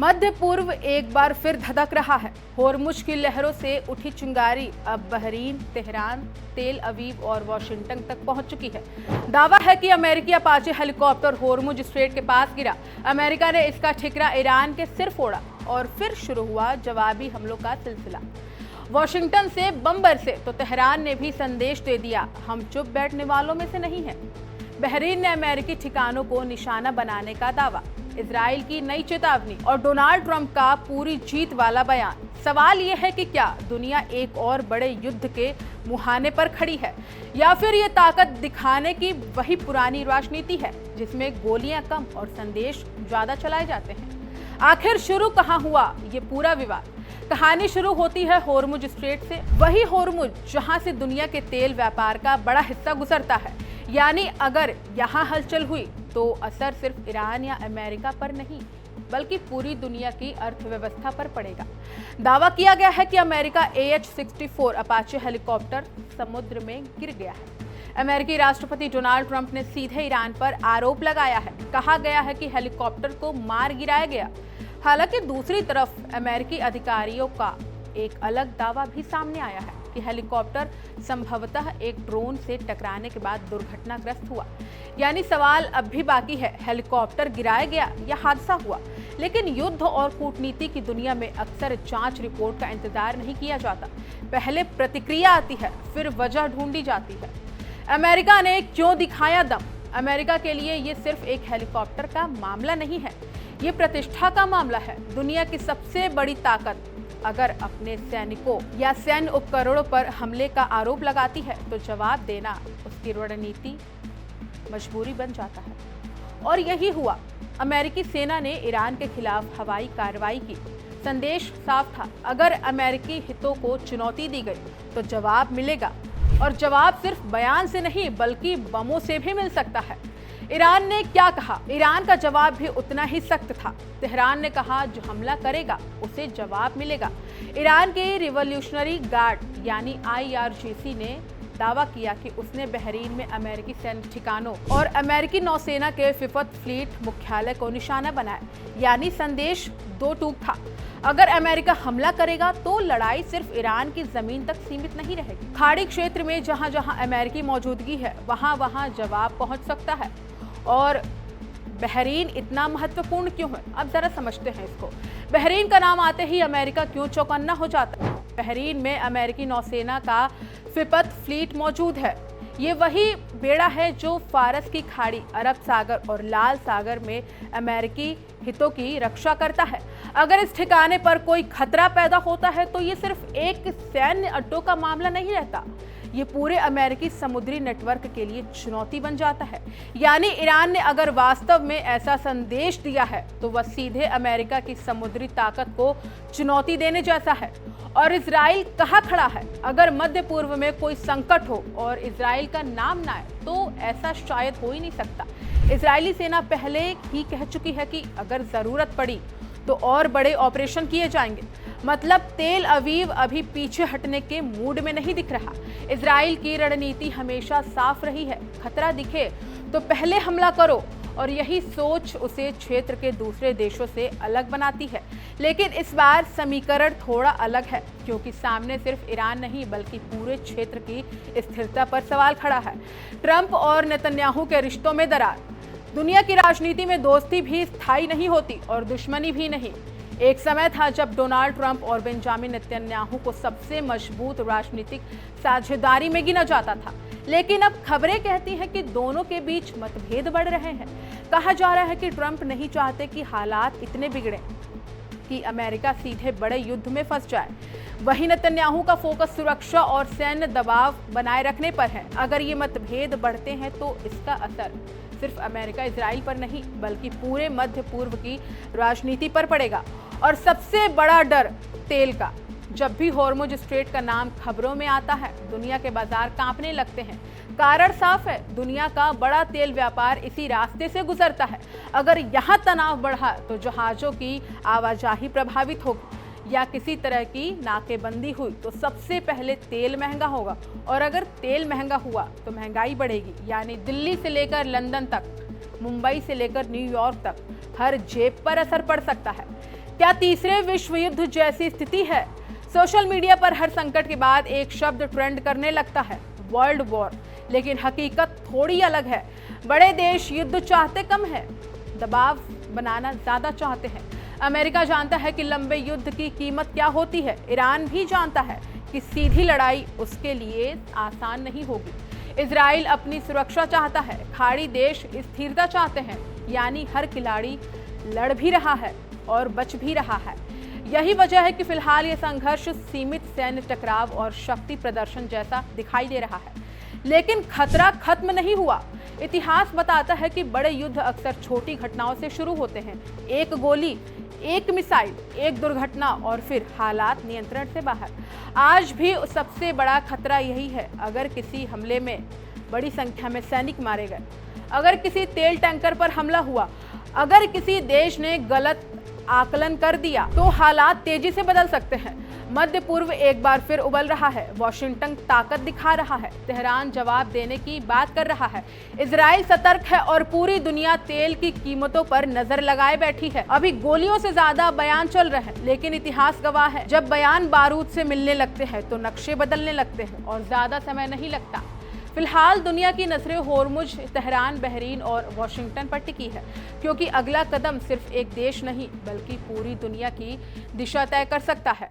मध्य पूर्व एक बार फिर धधक रहा है। होर्मुज की लहरों से उठी चिंगारी अब बहरीन, तेहरान, तेल अवीव और वाशिंगटन तक पहुंच चुकी है। दावा है कि अमेरिकी अपाचे हेलीकॉप्टर होर्मुज स्ट्रेट के पास गिरा। अमेरिका ने इसका ठिकरा ईरान के सिर फोड़ा और फिर शुरू हुआ जवाबी हमलों का सिलसिला। वाशिंगटन से बम बरसे तो तेहरान ने भी संदेश दे दिया, हम चुप बैठने वालों में से नहीं हैं। बहरीन ने अमेरिकी ठिकानों को निशाना बनाने का दावा, इजराइल की नई चेतावनी और डोनाल्ड ट्रंप का पूरी जीत वाला बयान। सवाल यह है कि क्या दुनिया एक और बड़े युद्ध के मुहाने पर खड़ी है या फिर ये ताकत दिखाने की वही पुरानी राजनीति है जिसमें गोलियां कम और संदेश ज्यादा चलाए जाते हैं। आखिर शुरू कहां हुआ ये पूरा विवाद? कहानी शुरू होती है होर्मुज स्ट्रेट से, वही होर्मुज जहां से दुनिया के तेल व्यापार का बड़ा हिस्सा गुजरता है। यानी अगर यहाँ हलचल हुई तो असर सिर्फ ईरान या अमेरिका पर नहीं बल्कि पूरी दुनिया की अर्थव्यवस्था पर पड़ेगा। दावा किया गया है कि अमेरिका AH-64 अपाचे हेलीकॉप्टर समुद्र में गिर गया है। अमेरिकी राष्ट्रपति डोनाल्ड ट्रंप ने सीधे ईरान पर आरोप लगाया है। कहा गया है कि हेलीकॉप्टर को मार गिराया गया। हालांकि दूसरी तरफ अमेरिकी अधिकारियों का एक अलग दावा भी सामने आया है कि हेलीकॉप्टर संभवतः एक ड्रोन से टकराने के बाद दुर्घटनाग्रस्त हुआ। यानी सवाल अब भी बाकी है, हेलीकॉप्टर गिराया गया या हादसा हुआ। लेकिन युद्ध और कूटनीति की दुनिया में अक्सर जांच रिपोर्ट का इंतजार नहीं किया जाता। पहले प्रतिक्रिया आती है, फिर वजह ढूंढी जाती है। अमेरिका ने क्यों दिखाया दम? अमेरिका के लिए ये सिर्फ एक हेलीकॉप्टर का मामला नहीं है, ये प्रतिष्ठा का मामला है। दुनिया की सबसे बड़ी ताकत अगर अपने सैनिकों या सैन्य उपकरणों पर हमले का आरोप लगाती है तो जवाब देना उसकी रणनीति मजबूरी बन जाता है। और यही हुआ। अमेरिकी सेना ने ईरान के खिलाफ हवाई कार्रवाई की। संदेश साफ था, अगर अमेरिकी हितों को चुनौती दी गई तो जवाब मिलेगा। और जवाब सिर्फ बयान से नहीं बल्कि बमों से भी मिल सकता है। ईरान ने क्या कहा? ईरान का जवाब भी उतना ही सख्त था। तेहरान ने कहा जो हमला करेगा उसे जवाब मिलेगा। ईरान के रिवॉल्यूशनरी गार्ड यानी IRGC ने दावा किया कि उसने बहरीन में अमेरिकी सैन्य ठिकानों और अमेरिकी नौसेना के फिफ्थ फ्लीट मुख्यालय को निशाना बनाया। यानी संदेश दो टूक था। अगर अमेरिका हमला करेगा तो लड़ाई सिर्फ ईरान की जमीन तक सीमित नहीं रहेगी। खाड़ी क्षेत्र में जहां जहां अमेरिकी मौजूदगी है वहां वहां जवाब पहुंच सकता है। और बहरीन इतना महत्वपूर्ण क्यों है? अब जरा समझते हैं इसको। बहरीन का नाम आते ही अमेरिका क्यों चौकन्ना हो जाता है? बहरीन में अमेरिकी नौसेना का फिफ्थ फ्लीट मौजूद है। ये वही बेड़ा है जो फारस की खाड़ी, अरब सागर और लाल सागर में अमेरिकी हितों की रक्षा करता है। अगर इस ठिकाने पर कोई खतरा पैदा होता है तो ये सिर्फ एक सैन्य अड्डों का मामला नहीं रहता, ये पूरे अमेरिकी समुद्री नेटवर्क के लिए चुनौती बन जाता है। यानी ईरान ने अगर वास्तव में ऐसा संदेश दिया है तो वह सीधे अमेरिका की समुद्री ताकत को चुनौती देने जैसा है। और इजराइल कहाँ खड़ा है? अगर मध्य पूर्व में कोई संकट हो और इजराइल का नाम ना आए तो ऐसा शायद हो ही नहीं सकता। इजरायली सेना पहले ही कह चुकी है कि अगर जरूरत पड़ी तो और बड़े ऑपरेशन किए जाएंगे। मतलब तेल अवीव अभी पीछे हटने के मूड में नहीं दिख रहा। इजराइल की रणनीति हमेशा साफ रही है, खतरा दिखे तो पहले हमला करो, और यही सोच उसे क्षेत्र के दूसरे देशों से अलग बनाती है। लेकिन इस बार समीकरण थोड़ा अलग है, क्योंकि सामने सिर्फ ईरान नहीं बल्कि पूरे क्षेत्र की स्थिरता पर सवाल खड़ा है। ट्रंप और नेतन्याहू के रिश्तों में दरार। दुनिया की राजनीति में दोस्ती भी स्थायी नहीं होती और दुश्मनी भी नहीं। एक समय था जब डोनाल्ड ट्रंप और बेंजामिन नेतन्याहू को सबसे मजबूत राजनीतिक साझेदारी में गिना जाता था। लेकिन अब खबरें कहती हैं कि दोनों के बीच मतभेद बढ़ रहे हैं। कहा जा रहा है कि ट्रंप नहीं चाहते कि हालात इतने बिगड़े कि अमेरिका सीधे बड़े युद्ध में फंस जाए। वहीं नेतन्याहू का फोकस सुरक्षा और सैन्य दबाव बनाए रखने पर है। अगर ये मतभेद बढ़ते हैं तो इसका असर सिर्फ अमेरिका इजराइल पर नहीं बल्कि पूरे मध्य पूर्व की राजनीति पर पड़ेगा। और सबसे बड़ा डर तेल का। जब भी होर्मुज स्ट्रेट का नाम खबरों में आता है दुनिया के बाजार कांपने लगते हैं। कारण साफ है, दुनिया का बड़ा तेल व्यापार इसी रास्ते से गुजरता है। अगर यहाँ तनाव बढ़ा तो जहाजों की आवाजाही प्रभावित होगी या किसी तरह की नाकेबंदी हुई तो सबसे पहले तेल महंगा होगा। और अगर तेल महंगा हुआ तो महंगाई बढ़ेगी। यानी दिल्ली से लेकर लंदन तक, मुंबई से लेकर न्यूयॉर्क तक हर जेब पर असर पड़ सकता है। क्या तीसरे विश्व युद्ध जैसी स्थिति है? सोशल मीडिया पर हर संकट के बाद एक शब्द ट्रेंड करने लगता है, वर्ल्ड वॉर। लेकिन हकीकत थोड़ी अलग है। बड़े देश युद्ध चाहते कम है, दबाव बनाना ज्यादा चाहते हैं। अमेरिका जानता है कि लंबे युद्ध की कीमत क्या होती है। ईरान भी जानता है कि सीधी लड़ाई उसके लिए आसान नहीं होगी। इजराइल अपनी सुरक्षा चाहता है। खाड़ी देश स्थिरता चाहते हैं। यानी हर खिलाड़ी लड़ भी रहा है और बच भी रहा है। यही वजह है कि फिलहाल ये संघर्ष सीमित सैन्य टकराव और शक्ति प्रदर्शन जैसा दिखाई दे रहा है। लेकिन खतरा खत्म नहीं हुआ। इतिहास बताता है कि बड़े युद्ध अक्सर छोटी घटनाओं से शुरू होते हैं। एक गोली, एक मिसाइल, एक दुर्घटना और फिर हालात नियंत्रण से बाहर। आज भी सबसे बड़ा खतरा यही है। अगर किसी हमले में बड़ी संख्या में सैनिक मारे गए, अगर किसी तेल टैंकर पर हमला हुआ, अगर किसी देश ने गलत आकलन कर दिया, तो हालात तेजी से बदल सकते हैं। मध्य पूर्व एक बार फिर उबल रहा है। वॉशिंगटन ताकत दिखा रहा है। तेहरान जवाब देने की बात कर रहा है। इजराइल सतर्क है और पूरी दुनिया तेल की कीमतों पर नजर लगाए बैठी है। अभी गोलियों से ज्यादा बयान चल रहे हैं, लेकिन इतिहास गवाह है, जब बयान बारूद से मिलने लगते हैं तो नक्शे बदलने लगते हैं और ज्यादा समय नहीं लगता। फिलहाल दुनिया की नजरें होर्मुज, तेहरान, बहरीन और वॉशिंगटन पर टिकी है, क्योंकि अगला कदम सिर्फ एक देश नहीं बल्कि पूरी दुनिया की दिशा तय कर सकता है।